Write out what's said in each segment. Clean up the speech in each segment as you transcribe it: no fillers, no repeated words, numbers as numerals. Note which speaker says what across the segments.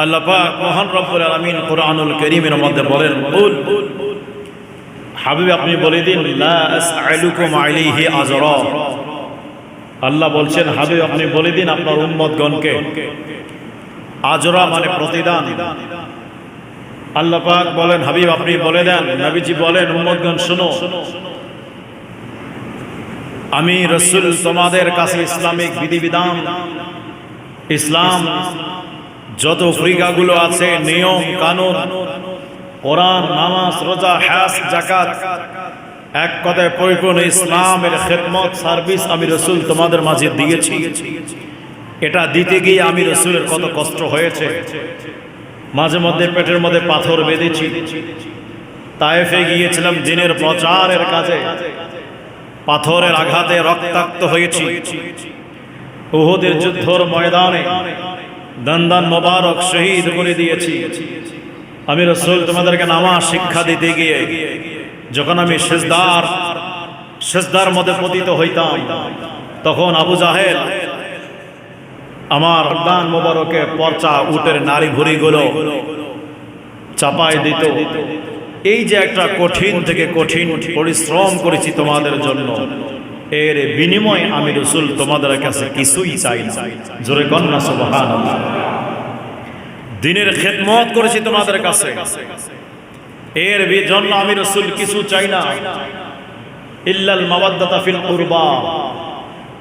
Speaker 1: আল্লাহ পাক মহান রব্বুল আলামিন কোরআনুল কারীমের মধ্যে বলেন, কুল হাবিব আপনি বলে দিন, লা আসআলুকুম আলাইহি আজরা। আল্লাহ বলছেন হাবিব আপনি বলে দিন আপনার উম্মতগণকে, আজরা মানে প্রতিদান। আল্লাহ পাক বলেন হাবিব আপনি বলে দেন, নবীজি বলেন উম্মতগণ শুনো, আমি রাসূল তোমাদের কাছে ইসলামিক বিধিবিধান, ইসলাম যত ফরিকাগুলো আছে, নিয়ম কানুন, কোরআন, নামাজ, রোজা, হজ, যাকাত, এক কথায় পরিপূর্ণ ইসলামের খেদমত সার্ভিস আমি রাসূল তোমাদের মাঝে দিয়েছি। এটা দিতে গিয়ে আমি রাসূলের কত কষ্ট হয়েছে, মাঝে মধ্যে পেটের মধ্যে পাথর বেঁধেছি, তায়েফে গিয়েছিলাম দ্বীনের প্রচারের কাজে, পাথরের আঘাতে রক্তাক্ত হয়েছি, উহুদের যুদ্ধের ময়দানে দন্দান মোবারক শহীদ করে দিয়েছি। আমি রাসূল তোমাদেরকে নামাজ শিক্ষা দিতে গিয়ে যখন আমি সিজদার মধ্যে পতিত হইতাম, তখন আবু জাহেল আমার দান মোবারকে পর্চা উটের নারী ভুঁড়িগুলো চাপায় দিত। এই যে একটা কঠিন থেকে কঠিন পরিশ্রম করেছি তোমাদের জন্য, এর বিনিময়ে আমি রাসূল তোমাদের কাছে কিছুই চাই না। জোরে কন্যা সুবহানাল্লাহ। দ্বীনের খেদমত করেছি তোমাদের কাছে, এর জন্য আমি রাসূল কিছু চাই না, ইল্লাল মাওয়াদ্দাতা ফিল কুরবা।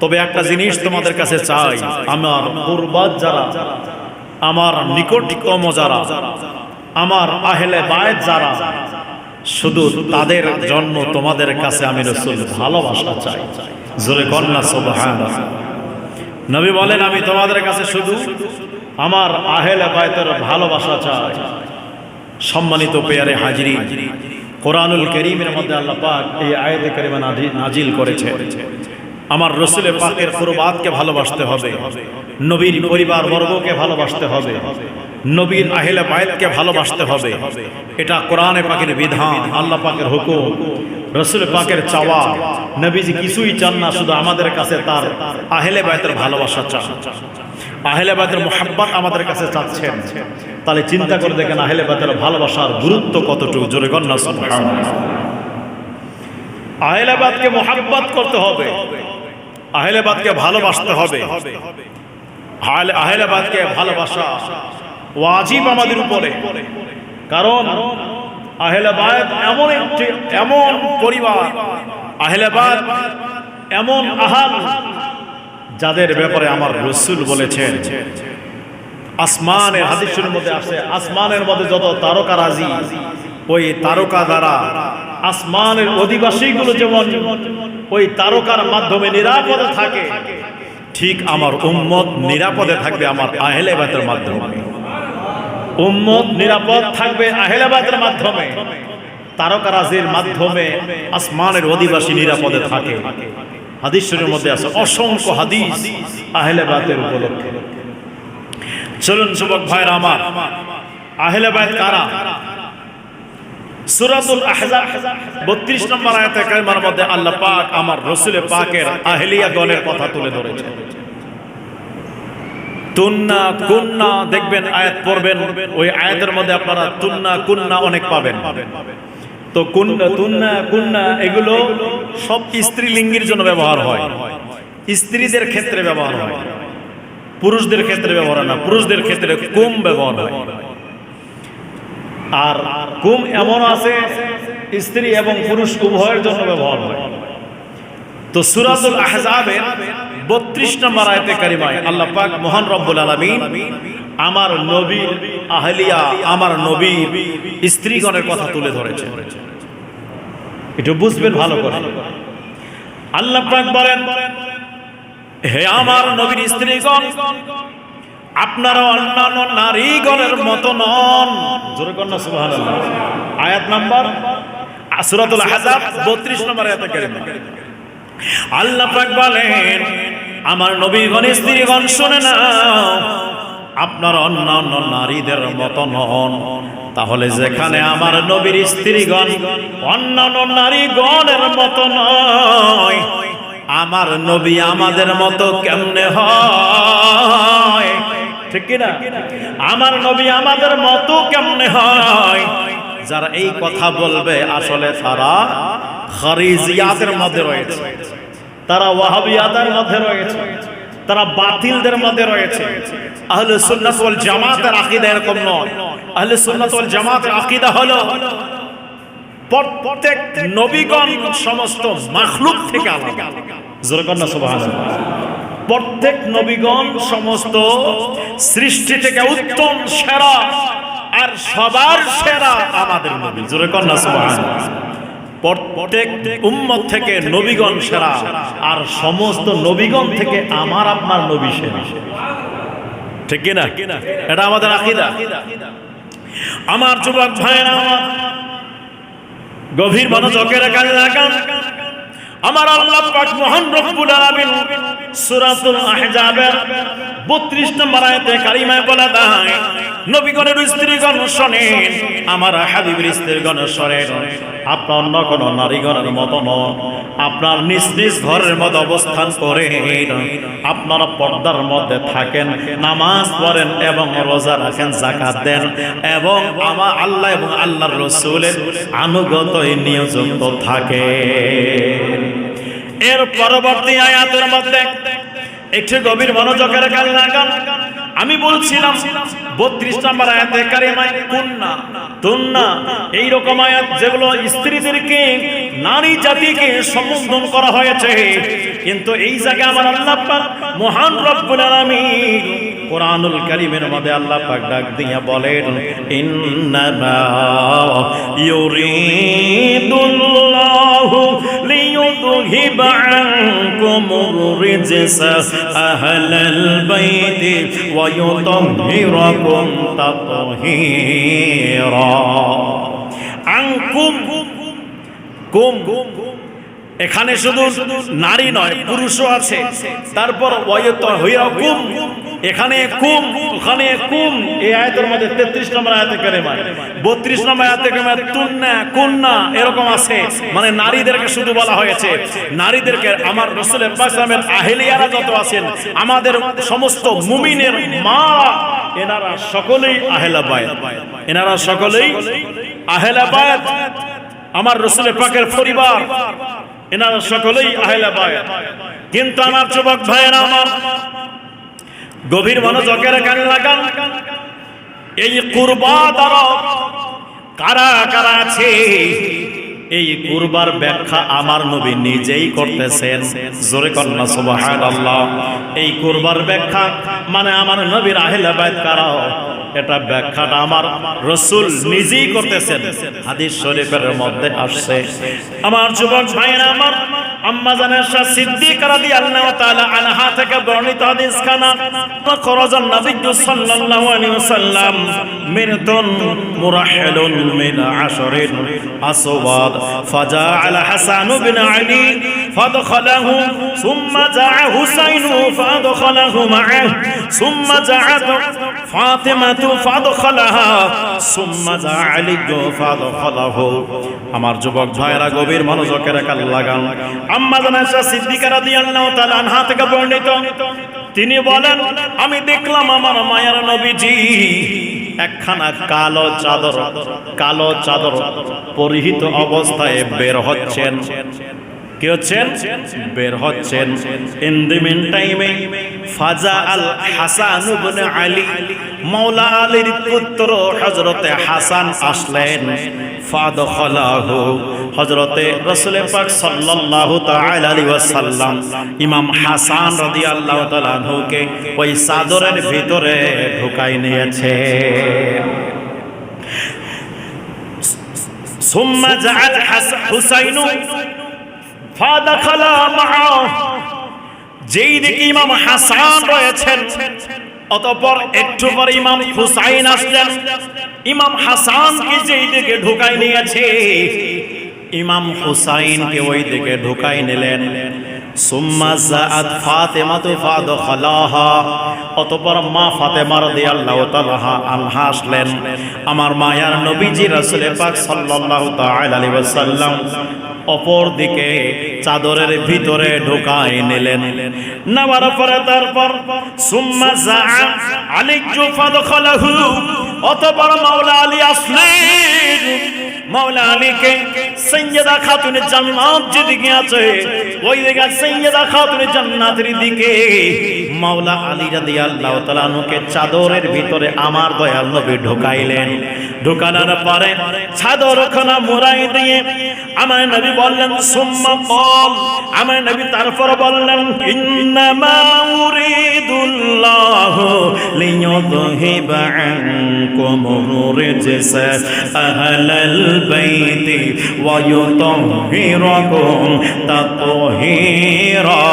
Speaker 1: তবে একটা জিনিস তোমাদের কাছে চাই, আমার কুরবাত যারা, আমার নিকটতম যারা, আমার আহলে বায়ত যারা, শুধু তাদের জন্য তোমাদের কাছে আমি রাসূল ভালোবাসা চাই। জোরে কন্যা সুবহানাল্লাহ। নবী বলেন আমি তোমাদের কাছে শুধু আমার আহলে বায়তের ভালোবাসা চাই। সম্মানিত পেয়ারে হাজরিন, কোরআনুল কারীমের মধ্যে আল্লাহ পাক এই আয়াতে কারিমা নাজিল করেছে, আমার রাসূল পাকের কুরবাতকে ভালোবাসতে হবে, নবীর পরিবার বর্গকে ভালোবাসতে হবে, নবীর আহলে বায়তকে ভালোবাসতে হবে। এটা কোরআনে পাকের বিধান, আল্লাহ পাকের হুকুম, রাসূল পাকের চাওয়া। নবীজি কিছুই চান না, শুধু আমাদের কাছে তার আহলে বায়তের ভালোবাসা চান, আহলে বায়তের মুহাব্বত আমাদের কাছে চাচ্ছেন। তাহলে চিন্তা করে দেখেন আহলে বায়তের ভালোবাসার গুরুত্ব কতটুকু। জোরে কন্যা সুবহানাল্লাহ। আহলে বায়তকে মুহাব্বত করতে হবে, আহলে বায়তকে ভালোবাসতে হবে। আহলে বায়তকে ভালোবাসা ওয়াজিব আমাদের উপরে, কারণ আহলে বায়ত এমন পরিবার, আহলে বায়ত এমন আহাল যাদের ব্যাপারে আমার রাসূল বলেছেন, আসমানের হাদিসের মধ্যে আছে, আসমানের মধ্যে যত তারকা রাজি, ওই তারকা দ্বারা আসমানের অধিবাসীগুলো যেমন ওই তারকার মাধ্যমে নিরাপদে থাকে, ঠিক আমার উম্মত নিরাপদে থাকবে আমার আহলে বায়তের মাধ্যমে। উম্মত নিরাপদ থাকবে আহলে বায়তের মাধ্যমে, তারকারাজির মাধ্যমে আসমানের অধিবাসী নিরাপদে থাকে। হাদিসের মধ্যে আছে অসংখ্য হাদিস আহলে বায়তের উপলক্ষে। চলুন যুবক ভাইরা আমার, আহলে বায়ত কারা? সূরাতুল আহজাব 32 নম্বর আয়াতে কারিমার মধ্যে আল্লাহ পাক আমার রাসূল পাকের আহলিয়া গণের কথা তুলে ধরেছেন। তুন্না কুন্না দেখবেন, আয়াত পড়বেন, ওই আয়াতের মধ্যে আপনারা তুন্না কুন্না অনেক পাবেন। তো কুন্না তুন্না কুন্না এগুলো সব স্ত্রীলিঙ্গের জন্য ব্যবহার হয়, স্ত্রীদের ক্ষেত্রে ব্যবহার হয়, পুরুষদের ক্ষেত্রে ব্যবহার হয় না। পুরুষদের ক্ষেত্রে কুম ব্যবহার হয়, আর কুম এমন আছে স্ত্রী এবং পুরুষ উভয়ের জন্য ব্যবহার হয়। তো সূরাতুল আহজাবের 32 নম্বর আয়াতে কারিমায় আল্লাহ পাক মহান রব্বুল আলামিন আমার নবীর আহলিয়া, আমার নবীর স্ত্রীগণের কথা তুলে ধরেছে। একটু বুঝবেন ভালো করে। আল্লাহ পাক বলেন, হে আমার নবীর স্ত্রীগণ, আপনারা অন্যান্য নারীগণের মতো নন। জোরে কন্যা সুবহানাল্লাহ। আয়াত নাম্বার সূরাতুল আহজাব 32 নম্বর আয়াতে কারিমা। আল্লাহ পাক বলেন, আমার নবীগণ স্ত্রীগণ শুনে নাও, আপনারা অন্যান্য নারীদের মতো নন। তাহলে যেখানে আমার নবীর স্ত্রীগণ অন্যান্য নারীগণের মতো নয়, আমার নবী আমাদের মতো কেমনে হয়? ঠিক কি না? আমার নবী আমাদের মতো কেমনে হয়? যারা এই কথা বলবে আসলে তারা খারিজিয়াতের মধ্যে রয়েছে, তারা ওয়াহাবিয়াতের মধ্যে রয়েছে, তারা বাতিলদের মধ্যে রয়েছে। আহলে সুন্নাত ওয়াল জামাতের আকীদা এরকম নয়। আহলে সুন্নাত ওয়াল জামাতের আকীদা হলো প্রত্যেক নবীগণ সমস্ত মাখলুক থেকে আলাদা। জোরে কর না সুবহানাল্লাহ। প্রত্যেক নবীগণ সমস্ত সৃষ্টি থেকে উত্তম সেরা, আর সবার সেরা আমাদের নবী। জোরে কর না সুবহানাল্লাহ। প্রত্যেক উম্মত থেকে নবীগণ সেরা, আর সমস্ত নবীগণ থেকে আমার আপনার নবী সেরা। ঠিক কি না? এটা আমাদের আকীদা। আমার যুবক ভাইরা, গভীর মনোযোগের কানে লাগান। আমার আল্লাহ পাক মহান রব্বুল আলামিন সূরাতুল আহজাবের 32 নম্বর আয়াতে কারিমায় বলে দেয়, নবীগণের স্ত্রীগণ শোনেন, আমার হাবিবের স্ত্রীগণ শোনেন, আপনার অন্য কোনো নারীগণের মতো নন। আপনার নিজ নিজ ঘরের মধ্যে অবস্থান করেন, আপনারা পর্দার মধ্যে থাকেন, নামাজ পড়েন এবং রোজা রাখেন, যাকাত দেন এবং আমার আল্লাহ এবং আল্লাহর রাসূলের আনুগত্যে নিয়োজিত থাকেন। এর পরবর্তী আয়াতের মধ্যে একটু গভীর মনোযোগের কানে লাগান। আমি বলছিলাম 32 নম্বর আয়াতে কারিমায় কুন্না তুন্না, এই রকম আয়াত যেগুলো স্ত্রীদেরকে, নারী জাতিকে সম্বোধন করা হয়েছে, কিন্তু এই জায়গায় আমার আল্লাহ পাক মহান রব্বুল আলামিন কোরআনুল কারীমের মধ্যে আল্লাহ পাক ডাক দিয়া বলেন, ইন্নামা ইউরিদুল্লাহু লিইয়ুযহিবা আনকুমুর রিজসা আহলাল বাইতি ওয়া ইউতাহহিরাকুম তাতহীরা। আনকুম কুম, এখানে শুধু নারী নয়, পুরুষও আছে। তারপর ওয়ায়ুতাহহিরাকুম, এখানে কুম ওখানে কুম। এই আয়াতের মধ্যে 33 নম্বর আয়াতে কারিমা, 32 নম্বর আয়াতে কারিমা তুন্না কুন্না এরকম আছে, মানে নারীদেরকে শুধু বলা হয়েছে। নারীদেরকে আমার রাসূল পাক সাল্লাল্লাহু আলাইহি আহলিয়ারা যত আছেন, আমাদের সমস্ত মুমিনের মা, এনারা সকলেই আহলে বায়াত, এনারা সকলেই আহলে বায়াত। আমার রাসূল পাকের পরিবার, এনারা সকলেই আহলে বায়াত। কিন্তু আমার যুবক ভাইয়েরা, আমার গভীর মনোযোগের কানে লাগান। এই কুরবা দ্বারা কারা কারা আছে, এই কুরবার ব্যাখ্যা আমার নবী নিজেই করতেছেন। জোরে কন্না সুবহানাল্লাহ। এই কুরবার ব্যাখ্যা মানে আমার নবীর আহলে বায়াত কারা, এটা ব্যাখ্যাটা আমার রাসূল নিজেই করতেছেন। হাদিস শরীফের মধ্যে আসছে। আমার যুবক ভাইরা, আমার আম্মা জানের সিদ্দিকা রাদিয়াল্লাহু তাআলা আনহা থেকে বর্ণিত হাদিস খানা, খরাজান নবী সাল্লাল্লাহু আলাইহি ওয়াসাল্লাম মিরতুন মুরাহিলুন মিন আশরিন আসওয়াদ ফাজাআল হাসান বিন আলী ফাদখালাহু সুম্মা জাআ হুসাইন ফাদখালাহু মা'আহু সুম্মা জাআত ফাতিমাতু ফাদখালাহা সুম্মা জাআ আলী ফাদখালাহু। আমার যুবক ভাইরা, গভীর মনোযোগের কানে লাগান। আম্মা জানা সিদ্দিকা রাদিয়াল্লাহু তাআলা আনহা থেকে বর্ণিত, তিনি বলেন, আমি দেখলাম আমার মায়ের নবীজি একখানা কালো চাদর পরিহিত অবস্থায় বের হচ্ছেন। কি হচ্ছেন? বের হচ্ছেন। ইন দি মিন টাইমে ফাজা আল হাসান ইবনে আলী, মাওলা আলীর পুত্র হযরতে হাসান আসলেন। ফাদখালাহু, হযরতে রাসূল পাক সাল্লাল্লাহু তাআলা আলাইহি ওয়াসাল্লাম ইমাম হাসান রাদিয়াল্লাহু তাআলা আনহুকে ওই চাদরের ভিতরে ঢুকাই নিয়েছে। সুম্মা জাআল হুসাইন ফাদখালা মা'আহু, যেই দিকে ইমাম হাসান রয়েছেন, অতঃপর একটু পরে ইমাম হুসাইন আসলেন। ইমাম হাসানকে যেই দিকে ঢুকাই নিয়েছে, ইমাম হুসাইনকে ওই দিকে ঢুকাই নিলেন। সুম্মা জাআত ফাতিমাতু ফাদখালাহা, অতঃপর মা ফাতেমা রাদিয়াল্লাহু তাআলা আনহা আসলেন। আমার মায়ার নবীজি রাসূল পাক সাল্লাল্লাহু তাআলা আলাইহি ওয়াসাল্লাম অপর দিকে চাদরের ভিতরে ঢোকায় নিলেন। নেওয়ার পরে তারপর সুম্মা জাআ আলী ফাদখালাহু, অতঃপর মাওলা আলী আসলেন। মাওলা আলীকে সাইয়্যিদা খাতুনে জান্নাত যেদিকে আছে ওই দিকে সাইয়্যিদা খাতুনে জান্নাতের দিকে মাওলা আলী রাদিয়াল্লাহু তাআলা আনহুকে চাদরের ভিতরে আমার দয়াল নবী ঢোকাইলেন। ঢোকানোর পরে চাদরখানা মোড়াই দিয়ে আমার নবী বললেন সুম্মা ক্বাল, আমার নবী তারপর বললেন ইন্নামা উরিদুল্লাহু লিইয়ুযহিবা আনকুম রিজসা আহলাল বাইতি ওয়া ইউতাহহিরাকুম তাতহীরা।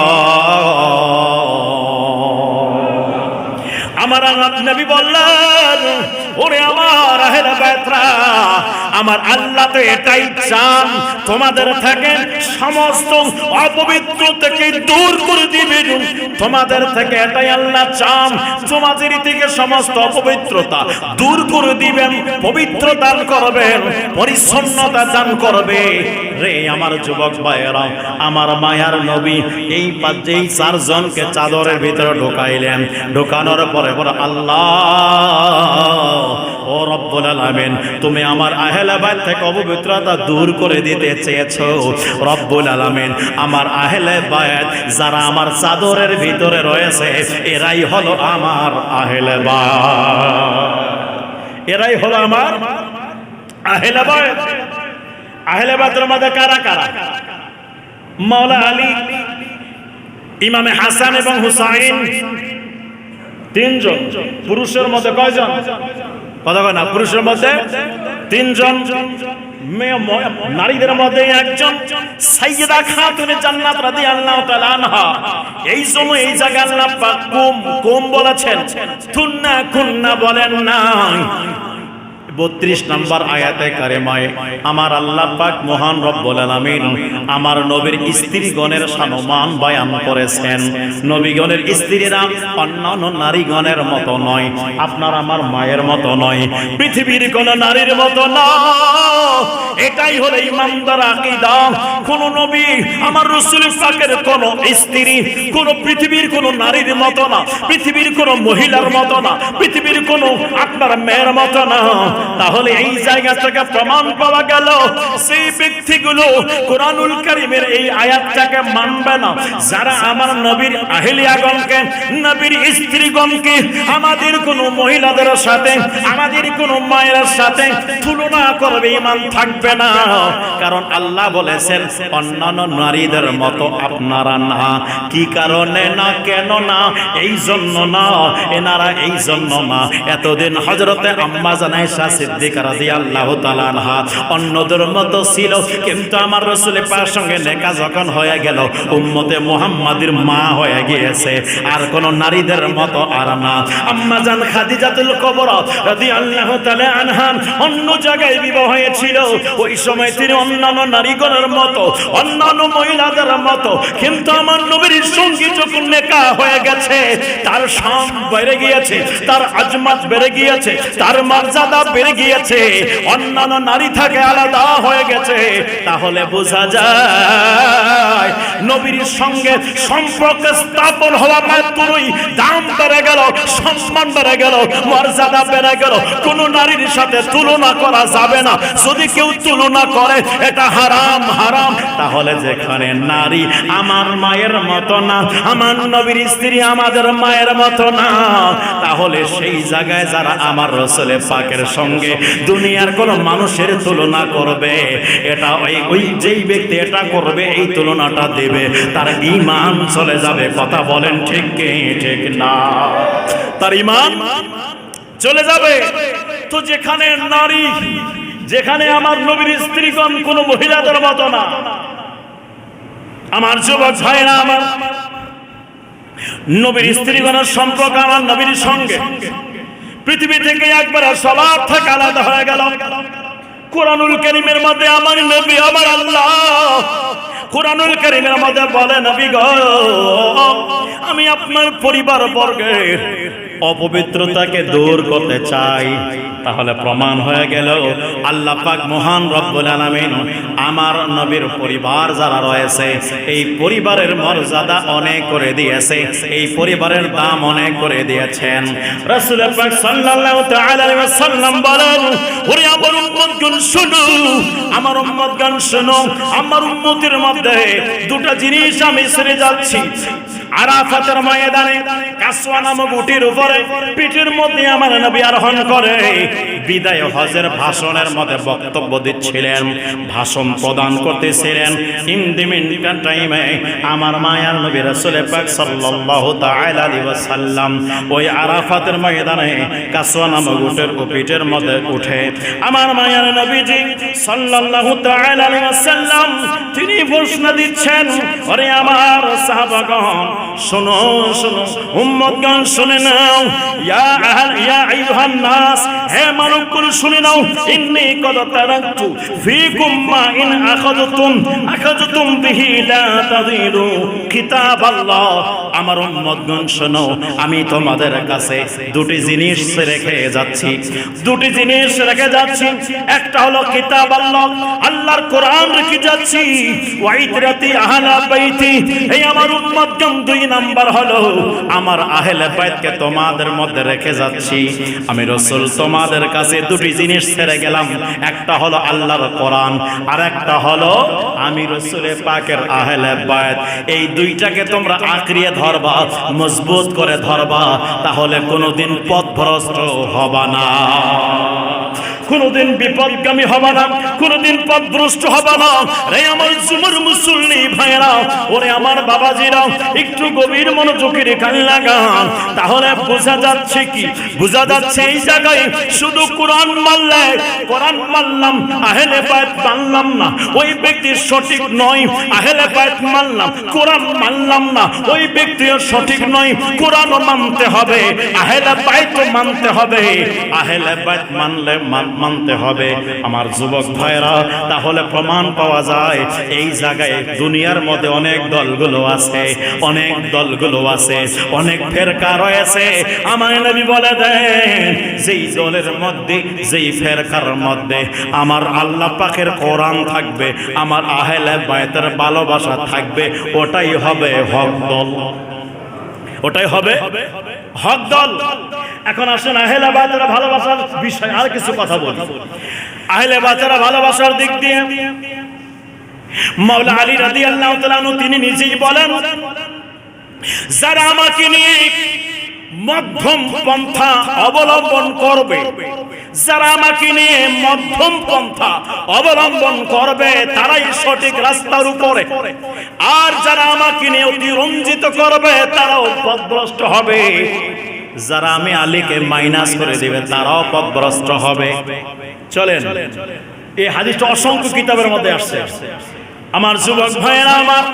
Speaker 1: আমার নবী বললেন ওরে আমার আহলে বাইতরা, আমার আল্লাহ তো এটাই চান তোমাদের থেকে সমস্ত অপবিত্র থেকে দূর করে দিবেন। তোমাদের থেকে এটাই আল্লাহ চান, তোমাদের থেকে সমস্ত অপবিত্রতা দূর করে দিবেন, পবিত্র দান করবেন, পরিচ্ছন্নতা দান করবে। রে আমার যুবক ভাইয়েরা, আমার মায়ার নবী এই যেই চারজনকে চাদরের ভিতরে ঢোকাইলেন, ঢোকানোর পরে বলে আল্লাহ ও রব্বুল আলামিন, তুমি আমার আহলে বাইত থেকে অপবিত্রতা দূর করে দিতে চেয়েছো। রব্বুল আলামিন, আমার আহলে বাইত যারা আমার চাদরের ভিতরে রয়েছে এরাই হলো আমার আহলে বাইত, এরাই হলো আমার আহলে বাইত। আহলে বাইতের মধ্যে কারা কারা? মাওলা আলী, ইমামে হাসান এবং হুসাইন, তিনজন। পুরুষের মধ্যে কয়জন? কথা কয় না, পুরুষের মধ্যে তিনজন, নারীদের মধ্যে একজন, সাইয়্যিদা খাতুনে জান্নাত রাদিয়াল্লাহু তাআলা আনহা। এই সময় এই জায়গা আল্লাহ পাক কুম বলেছেন, তুন্না কুন্না বলেন না। 32 নম্বর আয়াতে কারিমায় আমার আল্লাহ পাক মহান রব্বুল আলামিন আমার নবীর স্ত্রীগণের সম্মান বয়ান করেছেন। নবীগণের স্ত্রীরা অন্যান্য নারীগণের মতো নয়, আপনার আমার মায়ের মতো নয়, পৃথিবীর কোন নারীর মতো নয়। এটাই হলো ইমানদার আকীদা। কোন নবী আমার রাসূল পাকের কোন স্ত্রী কোন পৃথিবীর কোন নারীর মতো না, পৃথিবীর কোন মহিলার মতো না, পৃথিবীর কোন আপনার মেয়ের মতো না। তাহলে এই জায়গা থেকে প্রমাণ পাওয়া গেল সেই ব্যক্তিগুলো কোরআনুল কারীমের এই আয়াতটাকে মানবে না যারা আমার নবীর আহলিয়াগণকে, নবীর স্ত্রীগণকে আমাদের কোন মহিলাদের সাথে, আমাদের কোন মায়ের সাথে তুলনা করবে, ঈমান থাকবে না। কারণ আল্লাহ বলেছেন অন্যান্য নারীদের মতো আপনারা না। কি কারণে না, কেন না, এই জন্য না, এনারা এই জন্য না। এতদিন হযরতে আম্মা জান আয়েশা সিদ্দিকা রাদিয়াল্লাহু তাআলা আনহা অন্যদের মতো ছিল, কিন্তু আমার রাসূলের পায়ের সঙ্গে নেকাহ যখন হয়ে গেল উম্মতে মুহাম্মাদের মা হয়ে গিয়েছে, আর কোন নারীদের মতো আর না। আম্মা জান খাদিজাতুল কুবরা রাদিয়াল্লাহু তাআলা আনহা অন্য জায়গায় বিবাহ হয়েছিল। ওই সময় তিনি অন্যান্য নারীগণের মতো, অন্যান্য মহিলাদের মতো, কিন্তু আমার নবীর সঙ্গে যখন নেকাহ হয়ে গেছে তার শান বেড়ে গিয়েছে, তার আজমত বেড়ে গিয়েছে, তার মর্যাদা বেড়ে গিয়েছে, অন্যান্য নারী থেকে আলাদা হয়ে গেছে। তাহলে বোঝা যায় নবীর সঙ্গে সম্পর্ক স্থাপন হওয়া মাত্রই দাম বেড়ে গেল, সম্মান বেড়ে গেল, মর্যাদা বেড়ে গেল। কোন নারীর সাথে তুলনা করা যাবে না। যদি কেউ তুলনা করে এটা হারাম, হারাম। তাহলে যেখানে নারী আমার মায়ের মতো না, আমার নবীর স্ত্রী আমাদের মায়ের মতো না, তাহলে সেই জায়গায় যারা আমার রাসূল পাকের সঙ্গে দুনিয়ার কোন মানুষের তুলনা করবে, এটা ওই যেই ব্যক্তি এটা করবে, এই তুলনাটা দেবে, তার ঈমান চলে যাবে। কথা বলেন ঠিক কি ঠিক না? তার ঈমান চলে যাবে। তো যেখানে নারী, যেখানে আমার নবীর স্ত্রীগণ কোন মহিলাদের মতো না, আমার যুবক ভাইরা, আমার নবীর স্ত্রীগণের সম্পর্ক আমার নবীর সঙ্গে পৃথিবী থেকে একবার সবার থেকে আলাদা হয়ে গেল। কোরআনুল কারীমের মধ্যে আমার নবী, আমার আল্লাহ কোরআনুল কারীমের মধ্যে বলে, নবী গো, আমি আপনার পরিবার বর্গের অপবিত্রতাকে দূর করতে চাই, তাহলে প্রমাণ হয়ে গেল আল্লাহ পাক মহান রব্বুল আলামিন আমার নবীর পরিবার যারা রয়েছে এই পরিবারের মর্যাদা অনেক করে দিয়েছে, এই পরিবারের দাম অনেক করে দিয়েছেন। রাসূল পাক সাল্লাল্লাহু তাআলা আলাইহি ওয়াসাল্লাম বলেন, ওরে আমার উম্মতগণ শুনো, আমার উম্মতগণ শুনো, আমার উম্মতের মধ্যে দুটো জিনিস আমি ছেড়ে যাচ্ছি। আরাফাতের ময়দানে কাসওয়া নামক উটের উপরে পিঠের মধ্যে আমার নবী আরোহণ করে বিদায় হজের ভাষণের মধ্যে বক্তব্য দিচ্ছিলেন, ভাষণ প্রদান করতেছিলেন। ইন দি মিন টাইমে আমার মায়ার নবী রাসূল পাক সাল্লাল্লাহু তাআলা আলাইহি ওয়াসাল্লাম ওই আরাফাতের ময়দানে কাসওয়া নামক উটের পিঠের মধ্যে উঠে আমার মায়ার নবীজি সাল্লাল্লাহু তাআলা আলাইহি ওয়াসাল্লাম তিনি ঘোষণা দিচ্ছেন, ওরে আমার সাহাবাগণ শোনো শোনো, উম্মতগণ শুনে নাও, ইয়া আইয়ুহান নাস, হে মানবগণ শুনে নাও, ইন্নী ক্বাদ তারাকতু ফীকুম মা ইন আখাযতুম বিহি লা তাযীরু কিতাবাল্লাহ। আমার উম্মতগণ শোনো, আমি তোমাদের কাছে দুটি জিনিস রেখে যাচ্ছি, দুটি জিনিস রেখে যাচ্ছি। একটা হলো কিতাবাল্লাহ, আল্লাহর কোরআন রেখে যাচ্ছি, ওয়া ইতরাতি আহলা বাইতি, এই আমার উম্মতগণ দুই নাম্বার হলো আমার আহলে বাইতকে তোমাদের মধ্যে রেখে যাচ্ছি। আমি রাসূল তোমাদের কাছে দুটি জিনিস ছেড়ে গেলাম, একটা হলো আল্লাহর কোরআন আর একটা হলো আমি রাসূলের পাকের আহলে বাইত। এই দুইটাকে তোমরা আঁকড়িয়ে ধরবা, মজবুত করে ধরবা, তাহলে কোনোদিন পথভ্রষ্ট হবা না, কোনদিন বিপদগামী হবে না, কোনদিন পথভ্রষ্ট হবে না। রে আমার জুমার মুসল্লি ভাইরা, ওরে আমার বাবাজিরা, একটু গভীর মনোযোগের কান লাগান, তাহলে বোঝা যাচ্ছে কি? বোঝা যাচ্ছে এই জায়গায় শুধু কোরআন মানলে, কোরআন মানলাম আহলে বাইত মানলাম না, ওই ব্যক্তি সঠিক নয়। আহলে বাইত মানলাম, কোরআন মানলাম না, ওই ব্যক্তিও সঠিক নয়। কোরআন মানতে হবে, আহলে বাইত মানতে হবে, আহলে বাইত মানলে মানতে হবে। আমার যুবক ভাইরা, তাহলে প্রমাণ পাওয়া যায় এই জায়গায় দুনিয়ার মধ্যে অনেক দলগুলো আছে, অনেক দলগুলো আছে, অনেক ফেরকা রয়েছে। আমার নবী বলে দেন, যেই দলের মধ্যে, যেই ফেরকার মধ্যে আমার আল্লাহ পাকের কোরআন থাকবে, আমার আহলে বাইতের ভালোবাসা থাকবে, ওটাই হবে হক দল, ওটাই হবে হক দল। এখন আসেন আহলে বাইতের ভালোবাসার বিষয় আর কিছু কথা বলি। আহলে বাইতের ভালোবাসার দিক দিয়ে মাওলা আলী রাদিয়াল্লাহু তাআলা আনহু তিনি নিজেই বলেন, যারা আমাকে নিয়ে মধ্যম পন্থা অবলম্বন করবে, যারা আমাকে নিয়ে মধ্যম পন্থা অবলম্বন করবে তারাই সঠিক রাস্তার উপরে, আর যারা আমাকে নিয়ে অতিরঞ্জিত করবে তারাও পথভ্রষ্ট হবে, যারা আমি আলীকে মাইনাস করে দিবে তারাও পথভ্রষ্ট হবে। চলেন, এই হাদিসটা অসংখ্য কিতাবের মধ্যে আসছে। আমার যুবক ভাইয়েরা, আমার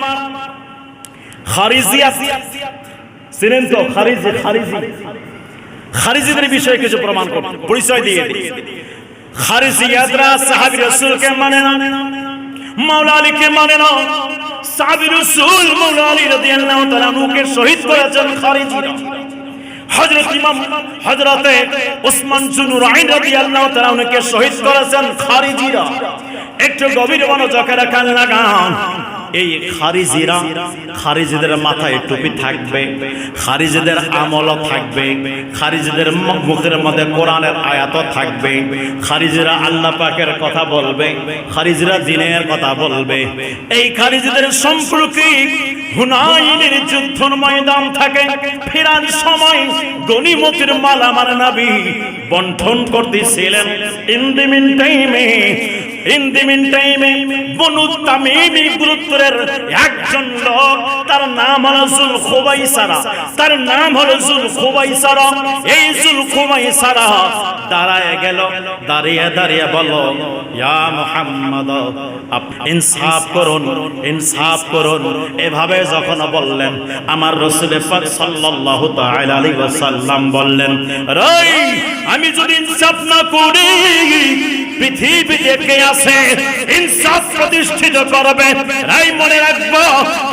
Speaker 1: খারিজিয়া চিনেন তো? খারিজিদের বিষয়ে কিছু প্রমাণ করতে পরিচয় দিয়ে দিই। খারিজিয়াতরা সাহাবী রাসূলকে মানে না, মাওলা আলীকে মানে না। সাহাবী রাসূল মাওলা আলী রাদিয়াল্লাহু তাআলা আনহুকে শহীদ করেছেন খারিজিরা। হযরত ইমাম হযরতে ওসমান জুনুরাইন রাদিয়াল্লাহু তাআলা আনহুকে শহীদ করেছেন খারিজিরা। একটু গভীর মনোযোগে রাখান লাগান। এই খারিজিরা, খারিজিদের মাথায় টুপি থাকবে, খারিজিদের আমলও থাকবে, খারিজিদের মুখের মধ্যে কোরআনের আয়াতও থাকবে, খারিজিরা আল্লাহ পাকের কথা বলবে, খারিজিরা দ্বীনের কথা বলবে। এই খারিজিদের সম্পর্কে হুনাইনের যুদ্ধের ময়দান থাকে, ফেরার সময় গনিমতের মাল আমার নবী বন্টন করতেছিলেন। ইন দি মিন টাইমে বনু তামিম গোত্রের একজন লোক, তার নাম হলো যুলখুবাইসারা, তার নাম হলো যুলখুবাইসারা। এই যুলখুবাইসারা দাঁড়ায় গেল, দাঁড়িয়ে দাঁড়িয়ে বলল, ইয়া মুহাম্মদ, ইনসাফ করুন, ইনসাফ করুন। এভাবে যখন বললেন, আমার রাসূল পাক সাল্লাল্লাহু তাআলা আলাইহি ওয়াসাল্লাম বললেন, রে আমি যদি ইনসাফ না করি পৃথিবীতে কে আছে ইনসাফ প্রতিষ্ঠিত করবে? তাই মনে রাখবো,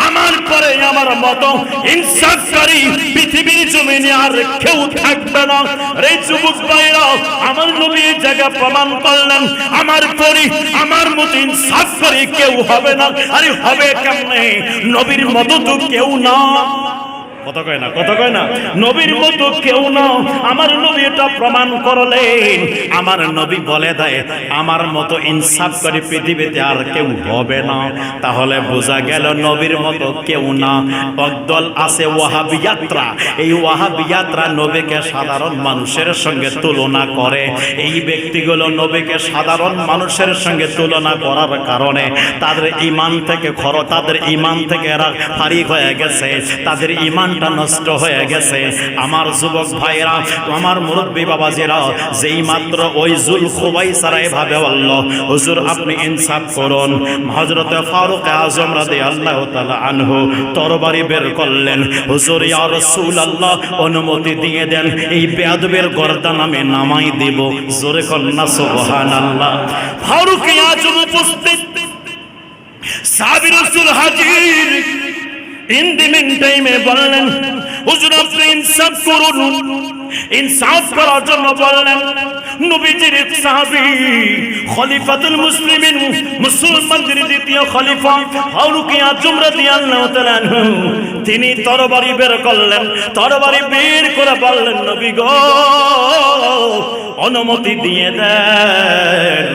Speaker 1: আমার পরে আমার মতো ইনসাফকারী পৃথিবীর জমিনে আর কেউ থাকবে না। রে যুবক ভাইরা, আমার নবী এই জায়গা প্রমাণ করলেন, আমার পরে আমার মতো ইনসাফকারী কেউ হবে না। আরে হবে কেমনে? নবীর মতো তো কেউ না। কথা কয় না, কথা কয় না, নবীর মতো কেউ না। আমার নবী এটা প্রমাণ করলেন। আমার নবী বলে দেয়, আমার মতো ইনসাফকারী পৃথিবীতে আর কেউ হবে না। তাহলে বোঝা গেল নবীর মতো কেউ না। একদল আছে ওয়াহাবিয়াতরা। এই ওয়াহাবিয়াতরা নবীকে সাধারণ মানুষের সঙ্গে তুলনা করে। এই ব্যক্তিগুলো নবীকে সাধারণ মানুষের সঙ্গে তুলনা করার কারণে তাদের ঈমান থেকে তাদের ঈমান থেকে এরা ফারিক হয়ে গেছে, তাদের ঈমান নষ্ট হয়ে গেছে। আমার যুবক ভাইরা, আমার মুরব্বী বাবাজিরা, যেই মাত্র ওই যুলখুবাইসারা এভাবে বলল, হুজুর আপনি ইনসাফ করুন, হযরতে ফারুক আযম রাদিয়াল্লাহু তাআলা আনহু তরবারি বের করলেন। হুজুর ইয়া রাসূলুল্লাহ, অনুমতি দিয়ে দেন, এই বেয়াদবের গর্দান আমি নামাই দেব। জোরে কন্না সুবহানাল্লাহ। ফারুক আযম উপস্থিত, সাহাবী রাসূল হাজির। ইন দি মিন টাইমে বললেন, হুজুর আপনি ইনসাফ করুন। ইনসাফ করার জন্য বললেন নবীজির এক সাহাবী, খলিফাতুল মুসলিমিন, মুসলমানদের দ্বিতীয় খলিফা ফারুক আযম রাদিয়াল্লাহু তাআলা আনহু, তিনি তরবারি বের করলেন। তরবারি বের করে বললেন, নবী গো, অনুমতি দিয়ে দেন,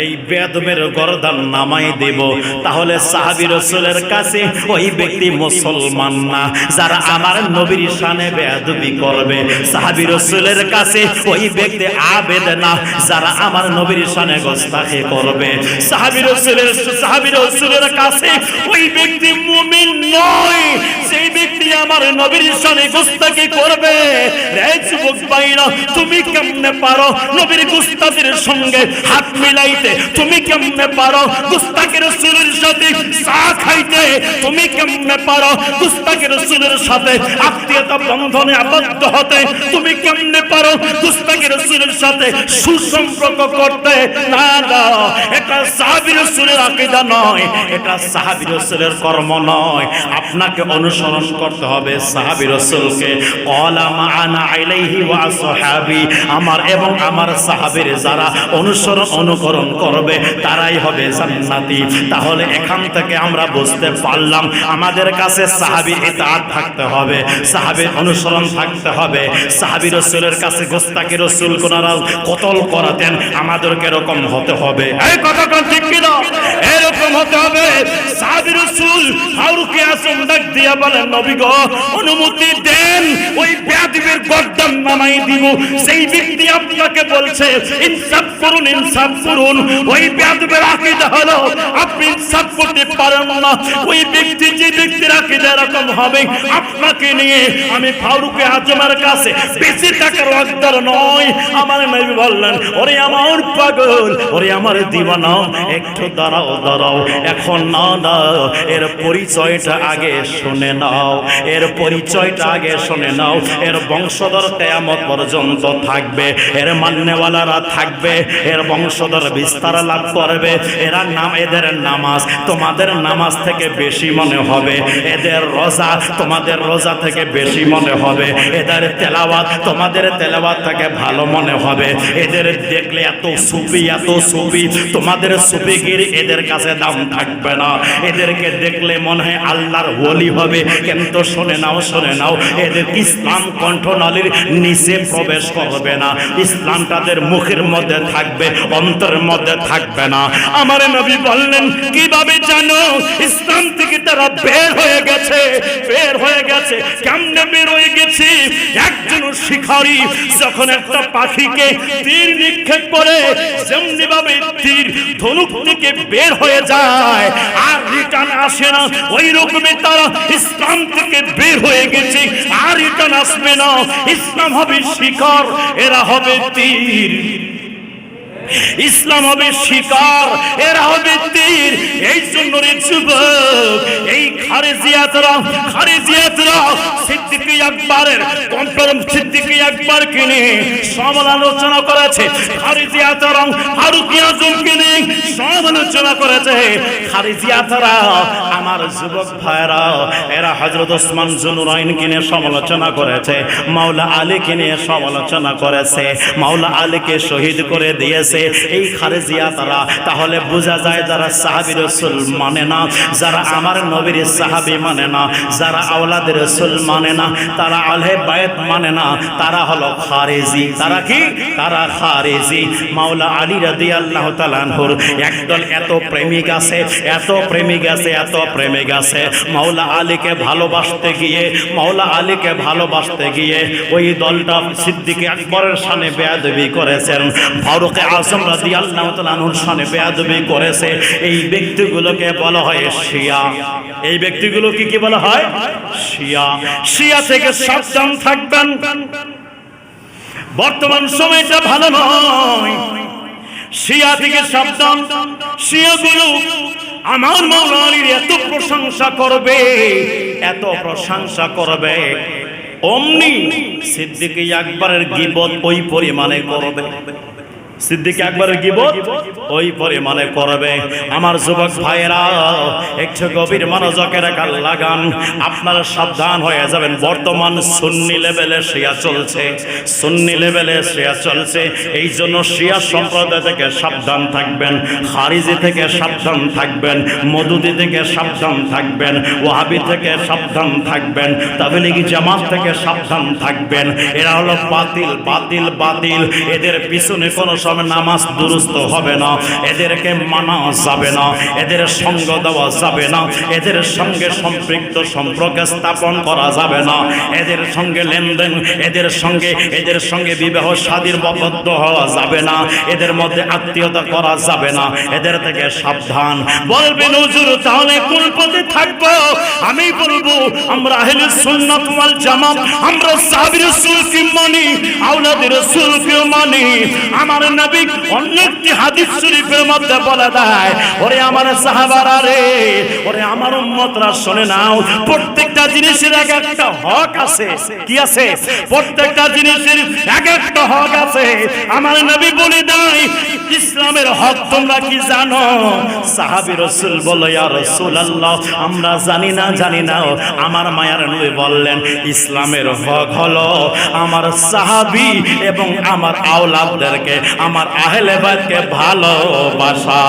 Speaker 1: এই বেয়াদবের গর্দান নামাই দেব। তাহলে সাহাবী রাসূলের কাছে ওই ব্যক্তি মুসলমান না যারা আমার নবীর শানে বেয়াদবি করবে। সাহাবী রাসূলের কাছে ওই ব্যক্তি আবেদ না যারা আমার নবীর শানে গোস্তাখি করবে। সাহাবী রাসূলের কাছে ওই ব্যক্তি মুমিন নয় সেই ব্যক্তি আমার নবীর শানে গোস্তাখি করবে। রে যুবক ভাইরা, তুমি কেমনে পারো নবীর গোস্তাখির সঙ্গে হাত মিলাইতে? তুমি কেমনে পারো গুস্তাখি রাসূলের সাথে চা খাইতে? তুমি কেমনে পারো গুস্তাখি রাসূলের সাথে আত্মীয়তা বন্ধনে আবদ্ধ হতে? তুমি কেমনে পারো গুস্তাখি রাসূলের সাথে সুসম্পর্ক করতে? না না, এটা সাহাবী রাসূলের আকীদা নয়, এটা সাহাবী রাসূলের কর্ম নয়। আপনাকে অনুসরণ করতে হবে সাহাবী রাসূলকে। ওয়ালা মা'আনা আলাইহি ওয়া আসহাবি, আমার এবং আমার সাহাবীর যারা অনুকরণ করবে তারাই হবে জান্নাতি। তাহলে এখান থেকে আমরা বুঝতে পারলাম আমাদের কাছে সাহাবীর ইতাআত থাকতে হবে, সাহাবীর অনুসরণ থাকতে হবে। সাহাবী রাসূলের কাছে গোস্তাখি রাসূল কোনরা কতল করাতেন, আমাদেরকে এরকম হতে হবে। এই কথা কোন ঠিক কি না? এরকম হতে হবে। সাহাবী রাসূল ফারুক আযম ডাক দিয়া বলেন, নবী গো, অনুমতি দেন, ওই বেয়াদবের গর্দান নামাই দিব। সেই ব্যক্তি আপনাকে বলছে ইনসাফ করুন, ইনসাফ করুন। ওই বেয়াদবের আকীদা হলো আপনি ইনসাফ করতে পারেন না। ওই ব্যক্তি, যে ব্যক্তির আকীদা এরকম হবে, আপনাকে নিয়ে আমি ফারুক আযমের কাছে বেঁচে থাকার হকদার নয়। আমার নবী বললেন, ওরে আমার পাগল, ওরে আমার দিওয়ানা, একটু দাঁড়াও দাঁড়াও, এখন না না, এর পরিচয়টা আগে শুনে নাও, এর পরিচয়টা আগে শুনে নাও। এর বংশধর কিয়ামত পর্যন্ত থাকবে, এর মান্যওয়ালারা থাকবে, এর বংশধর বিস্তার লাভ করবে। এদের নামাজ তোমাদের নামাজ থেকে বেশি মনে হবে, এদের রোজা তোমাদের রোজা থেকে বেশি মনে হবে, এদের তেলাওয়াত তোমাদের তেলাওয়াত থেকে ভালো মনে হবে। এদের দেখলে এত সুফি তোমাদের সুফিগিরি এদের কাছে দাম থাকবে না। এদেরকে দেখলে মনে হয় আল্লাহর ওলি হবে, কিন্তু শুনে নাও, এদের ইসলাম কণ্ঠনালীর নিচে প্রবেশ করবে না। ইসলাম তাদের মুখের মধ্যে থাকবে, অন্তরের মধ্যে থাকবে না। আমার নবী বললেন, কিভাবে জানো ইসলাম থেকে তারা বের হয়ে গেছে? কেমনে বের হয়ে গেছে? একজন শিকারী যখন একটা পাখিকে তীর নিক্ষেপ করে, যেমনি ভাবে তীর ধনুক থেকে বের হয়ে যায় আর রিটার্ন আসে না, ওই রকমই তারা ইসলাম থেকে বের হয়ে গেছে, আর রিটার্ন আসবে না। ইসলাম হবে শিকার, এরা হবে তীর। ইসলাম হবে শিকার, এরা হবে তীর। এই জন্য রে যুবক, এই খারেজিয়াতরা সিদ্দিক আকবরের সিদ্দিক আকবরকে নিয়ে সমালোচনা করেছে, খারেজিয়াতরা ফারুক আজমকে নিয়ে সমালোচনা করেছে। খারেজিয়াতরা আমার যুবক ভাইরা, এরা হযরত ওসমান জুনুরাইনকে নিয়ে সমালোচনা করেছে, মাওলা আলীকে নিয়ে সমালোচনা করেছে, মাওলা আলীকে শহীদ করে দিয়েছে এই খারেজিয়াতরা। তাহলে বোঝা যায় যারা সাহাবী রাসূল মানে না, যারা আমার নবীর সাহাবী মানে না, যারা আওলাদের রাসূল মানে না, তারা আহলে বাইত মানে না, তারা হলো খারেজি। তারা কি? তারা খারেজি। মাওলা আলী রাদিয়াল্লাহু তাআলা আনহুর একদল এত প্রেমিক আছে, এত প্রেমিক আছে, এত প্রেমিক আছে, মাওলা আলীকে ভালোবাসতে গিয়ে, মাওলা আলীকে ভালোবাসতে গিয়ে ওই দলটা সিদ্দিক আকবরের শানে বেয়াদবি করেছেন, ফারুক আজম রাদিয়াল্লাহু তাআলা আনহুর শানে বেয়াদবি করেছে। এই ব্যক্তিগুলোকে বলা হয় শিয়া। এই ব্যক্তিগুলো কি বলা হয়? শিয়া। শিয়া থেকে সাবধান থাকবেন, বর্তমান সময়টা ভালো নয়। শিয়া থেকে সাবধান। শিয়াগুলো আমার মাওলা আলীর এত প্রশংসা করবে, এত প্রশংসা করবে, অমনি সিদ্দিক আকবরের গীবত ওই পরিমাণে করবে, সিদ্দিক আকবরের গীবত ওই পরিমাণে করবে। আমার যুবক ভাইয়েরা, একটু গভীর মনোযোগের কান লাগান, আপনারা সাবধান হয়ে যাবেন। বর্তমান সুন্নি লেভেলে শিয়া চলছে, সুন্নি লেভেলে শিয়া চলছে। এই জন্য শিয়া সম্প্রদায় থেকে সাবধান থাকবেন, খারিজি থেকে সাবধান থাকবেন, মদুদি থেকে সাবধান থাকবেন, ওয়াহাবি থেকে সাবধান থাকবেন, তাবলীগি জামাত থেকে সাবধান থাকবেন। এরা হলো বাতিল, বাতিল, বাতিল। এদের পিছনে কোনো নামাজ দুরুস্ত হবে না, এদেরকে মানা যাবে না, এদের সঙ্গ দেওয়া যাবে না, এদের সঙ্গে সম্পৃক্ত সম্পর্ক স্থাপন করা যাবে না, এদের সঙ্গে লেনদেন, এদের সঙ্গে বিবাহ শাদীর বদ্ধ হওয়া যাবে না, এদের মধ্যে আত্মীয়তা করা যাবে না। এদের থেকে সাবধান। বলবেন হুজুর তাহলে কোন পথে থাকবো? আমি বলবো আমরা আহলে সুন্নাত ওয়াল জামাত, আমরা সাহাবী রাসূলকে মানি, আওলাদের রাসূলকে মানি। আমার নবী অন্য একটি হাদিস শরীফের মধ্যে বলে দেয়, ওরে আমার সাহাবারা রে, ওরে আমার উম্মতরা শুনে নাও, প্রত্যেকটা জিনিসের এক একটা হক আছে। কি আছে? প্রত্যেকটা জিনিসের এক একটা হক আছে। আমার নবী বলে দেয়, ইসলামের হক তোমরা কি জানো? সাহাবী রাসূল বলে, ইয়া রাসূলুল্লাহ আমরা জানি না, জানি না। আমার মায়ার নবী বললেন, ইসলামের হক হলো আমার সাহাবী এবং আমার আওলাদদেরকে, আমার আহলে বাইতকে ভালোবাসা।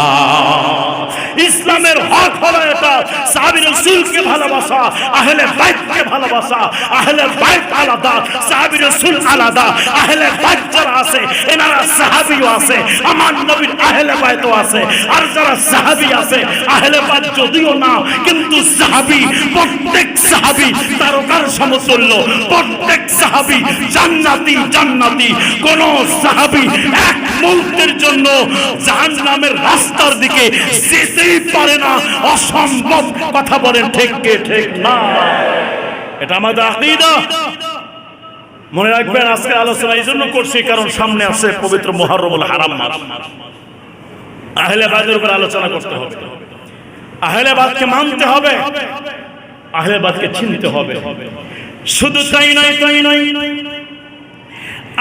Speaker 1: ইসলামের হক হলো এটা, সাহাবী রাসূলকে ভালোবাসা, আহলে বাইতকে ভালোবাসা। আহলে বাইত আলাদা, সাহাবী রাসূল আলাদা। আহলে বাইত যারা আছে এনারা সাহাবীও আছে, আমার নবীর আহলে বাইতও আছে। আর যারা সাহাবী আছে, আহলে বাইত যদিও না কিন্তু সাহাবী, প্রত্যেক সাহাবী তারকার সমতুল্য, প্রত্যেক সাহাবী জান্নাতি, জান্নাতি। কোন সাহাবী এক মুহূর্তের জন্য জাহান্নামের রাস্তার দিকে যেতেই পারে না, অসম্ভব। কথা বলেন ঠিক কে ঠিক না? এটা আমাদের আকীদা। মনে রাখবেন, আজকে আলোচনা এই জন্য করছি কারণ সামনে আছে পবিত্র মুহররমুল হারাম মাস। আহলে বাইতের উপর আলোচনা করতে হবে, আহলে বাইতকে মানতে হবে, আহলে বাইতকে চিনতে হবে। শুধু তাই নয়, তাই নয়,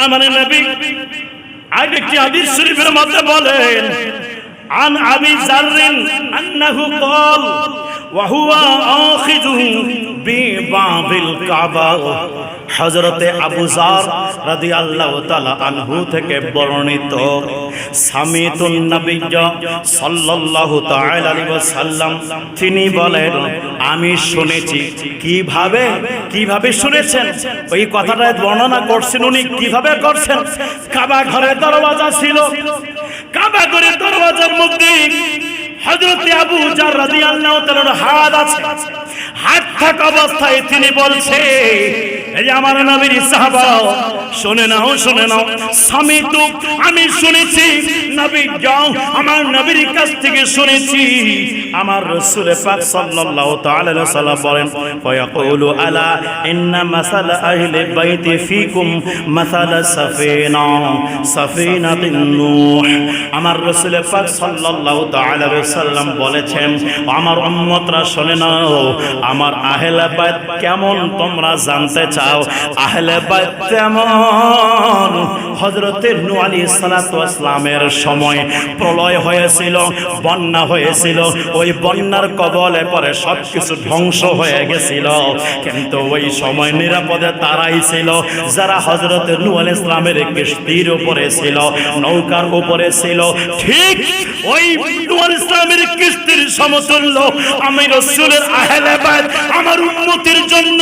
Speaker 1: আমার নবী আরেকটি হাদিস শরীফের মধ্যে বলেন, আন আবি যাররিন আন্নাহু ক্বাল ওয়া হুয়া আখিযু বিবাবিল কাবা। হযরতে আবু যার রাদিয়াল্লাহু তাআলা আনহু থেকে বর্ণিত, সামিতুন নবী সাল্লাল্লাহু তাআলা আলাইহি ওয়াসাল্লাম তিনি বলেন, আমি শুনেছি। কিভাবে কিভাবে শুনেছেন? ওই কথাটা বর্ণনা করছেন উনি কিভাবে করছেন। কাবা ঘরের দরওয়াজা ছিল, কাবা ঘরের দরওয়াজার মধ্যে হযরতে আবু যার রাদিয়াল্লাহু তাআলার হাত আছে। হাত থাকা অবস্থায় তিনি বলছে, এই আমার নবীর সাহাবা শুনে নাও, শুনে নাও। সামিতু আমি শুনেছি, নবী নবী যাও আমার নবীর কাছ থেকে শুনেছি আমার রাসূল পাক সাল্লাল্লাহু তাআলা আলাইহি ওয়াসাল্লাম বলেন ফায়াকুলু আলা ইন্না মাসালা আহলি বাইতি ফিকুম মাসালা সাফিনাতিন নূহ আমার রাসূল পাক সাল্লাল্লাহু তাআলা আলাইহি ওয়াসাল্লাম বলেছেন আমার উম্মতরা শুনে নাও আমার আহলে বাইত কেমন তোমরা জানতে চাও আহলে বাইত তেমন হযরত নূহ আলাইহিস সালাতু ওয়াস সালামের সময় প্রলয় হয়েছিল বন্যা হয়েছিল ওই বন্যার কবলে পড়ে সবকিছু ধ্বংস হয়ে গেছিল কিন্তু ওই সময় নিরাপদে তারাই ছিল যারা হযরত নূহ আলাইহিস সালামের কিস্তির উপরে ছিল নৌকার উপরে ছিল ঠিক ওই নূহ আলাইহিস সালামের কিস্তির সমতুল্য আমি রাসূলের আহলে বাইত আমার উম্মতের জন্য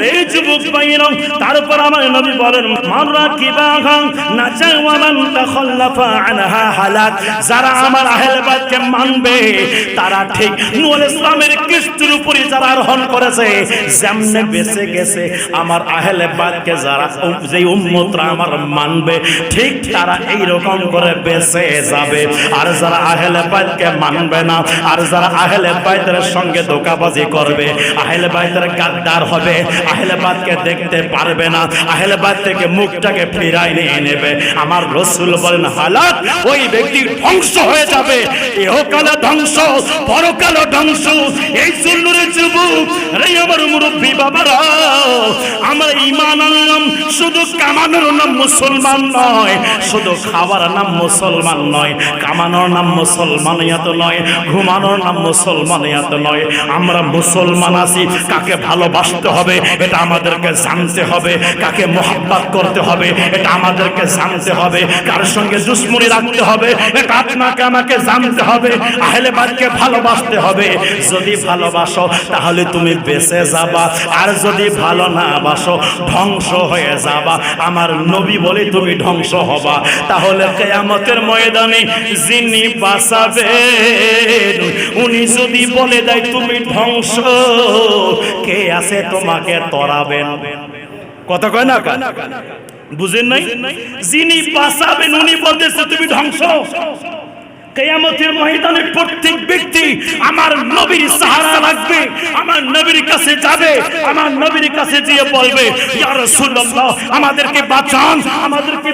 Speaker 1: এই যুবক ভাইরা তারপর আমার নবী বলেন মাররা কিবাহা নাজা ওয়া মান তাখাল্লাফা আনহা হালাক যারা আমার আহলে বাইতকে মানবে তারা ঠিক নূহ আলাইহিস সালামের কিস্তির উপরে যারা আরোহণ করেছে যেমনে বেঁচে গেছে আমার আহলে বাইতকে যারা যেই উম্মতরা আমার মানবে ঠিক তারা এই রকম করে বেঁচে যাবে আর যারা আহলে বাইতকে মানবে না আর যারা আহলে বাইতের সঙ্গে ধোঁকাবাজি করবে আহলে বাইতের গাদ্দার হবে আহলে বাইতকে দেখতে পারবে না আহলে বাইত থেকে মুখটাকে ফিরায় নিয়ে নেবে আমার রাসূল বলেন হালাক ওই ব্যক্তি ধ্বংস হয়ে যাবে ইহকালে ধ্বংস পরকালে ধ্বংস এই জন্যরে যুবক রে আমার মুরব্বি বাবারা আমরা ঈমান আনলাম শুধু কামানোর নাম মুসলমান নয় শুধু খাওয়ার নাম মুসলমান নয় কামানোর নাম মুসলমানিয়াত নয় ঘুমানোর নাম মুসলমানিয়াত নয় আমরা মুসলমান আছি কাকে ভালোবাসতে হবে এটা আমাদেরকে জানতে হবে কাকে মোহাব্বত করতে হবে এটা আমাদেরকে জানতে হবে কার সঙ্গে দুশমনি রাখতে হবে এটা আপনাকে আমাকে জানতে হবে আহলে বাইতকে ভালোবাসতে হবে যদি ভালোবাসো তাহলে তুমি বেঁচে যাবা আর যদি ভালো না বাসো ধ্বংস হয়ে যাবা আমার নবী বলে তুমি ধ্বংস হবা তাহলে কিয়ামতের ময়দানে যিনি বাঁচাবেন উনি যদি বলে দেয় তুমি ধ্বংস কে আছে তোমাকে তরাবেন কথা কয় না বুঝেন নাই যিনি বাঁচাবেন উনি বলতেছে তুমি ধ্বংস কিয়ামতের ময়দানে প্রত্যেক ব্যক্তি আমার নবীর সাহারা লাগবে আমার নবীর কাছে যাবে আমার নবীর কাছে গিয়ে বলবে ইয়া রাসূলুল্লাহ আমাদেরকে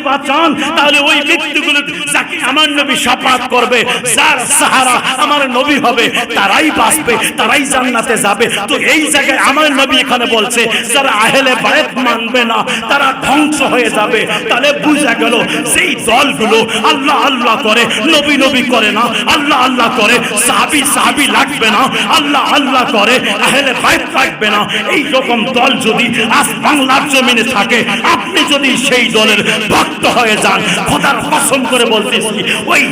Speaker 1: বাঁচান তাহলে ওই ব্যক্তিগুলো যাকে আমার নবী শাফাত করবে যার সাহারা আমার নবী হবে তারাই বাঁচবে তারাই জান্নাতে যাবে তো এই জায়গায় আমার নবী এখানে বলছে যারা আহলে বাইত মানবে না তারা ধ্বংস হয়ে যাবে তাহলে বুঝা গেল সেই দলগুলো আল্লাহ আল্লাহ করে নবী নবী করে না আল্লাহ আল্লাহ করে সাহাবী লাগবে না আল্লাহ আল্লাহ করে আহলে বাইত লাগবে না এই রকম দল যদি আজ বাংলার জমিনে থাকে আপনি যদি সেই দলের ভক্ত হয়ে যান খোদার কসম করে বলতেছি ওই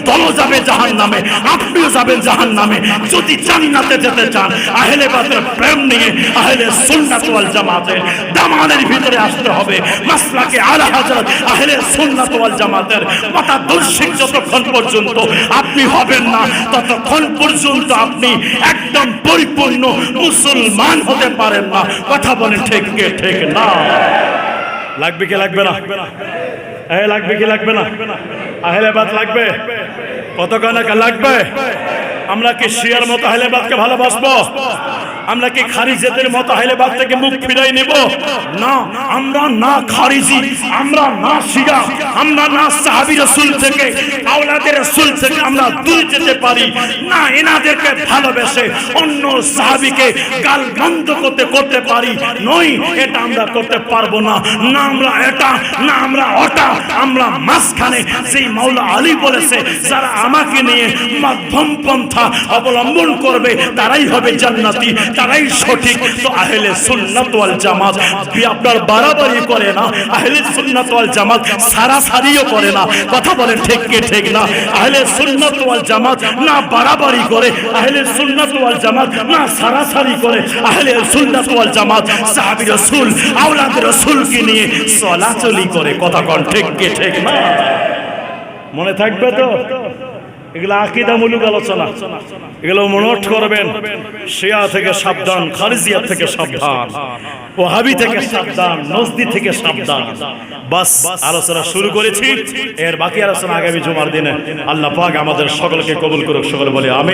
Speaker 1: দল যাবে জাহান্নামে আপনিও যাবেন জাহান্নামে যদি জান্নাতে যেতে চান আহলে বাইতের প্রেম নিয়ে আহলে সুন্নাত ওয়াল জামাতের দামানের ভিতরে আসতে হবে মাসলাকে আলা হযরত আহলে সুন্নাত ওয়াল জামাতের মতাদর্শিক যতক্ষণ পর্যন্ত আপনি হবেন না ততক্ষণ পর্যন্ত আপনি একদম পরিপূর্ণ মুসলমান হতে পারেন না কথা বলেন ঠিক না লাগবে কি লাগবে না লাগবে কি লাগবে না আহলে বাইত লাগবে কতক্ষণ লাগবে আমরা কি শিয়ার মতো আহলে বাইতকে ভালোবাসবো আমরা কি খারিজিদের মতো আহলে বাইত থেকে মুখ ফিরাই নেব না আমরা না খারিজি আমরা না শিয়া আমরা না সাহাবী রাসূল থেকে আওলাদে রাসূল থেকে আমরা দূরে যেতে পারি না এনাদেরকে ভালোবেসে অন্য সাহাবীকে গালমন্দ করতে পারি নই এটা আমরা করতে পারবো না না আমরা এটা না আমরা ওটা আমরা মাঝখানে সেই মাওলা আলী বলেছে যারা আমাকে নিয়ে মধ্যম পন্থা অবলম্বন করবে তারাই হবে জান্নাতি তারাই সঠিক তো আহলে সুন্নাত ওয়াল জামাত আপনার বাড়াবাড়ি করে না আহলে সুন্নাত ওয়াল জামাত সারাসারিও করে না কথা বলেন ঠিক না আহলে সুন্নাত ওয়াল জামাত না বাড়াবাড়ি করে আহলে সুন্নাত ওয়াল জামাত না সারাসারি করে আহলে সুন্নাত ওয়াল জামাত সাহাবী রাসূল আওলাদ রাসূলকে নিয়ে চলাচলি করে কথা কোন ঠিক না মনে থাকবে তো এগুলো আকীদামূলক আলোচনা, এগুলো মনোট করবেন। শিয়া থেকে সাবধান, খারিজিয়া থেকে সাবধান, ওয়াহাবি থেকে সাবধান, নজদি থেকে সাবধান। বাস আলোচনা শুরু করেছি, এর বাকি আলোচনা আগামী জুমার দিনে। আল্লাহ পাক আমাদের সকলকে কবুল করুক, সকলে বলে আমিন।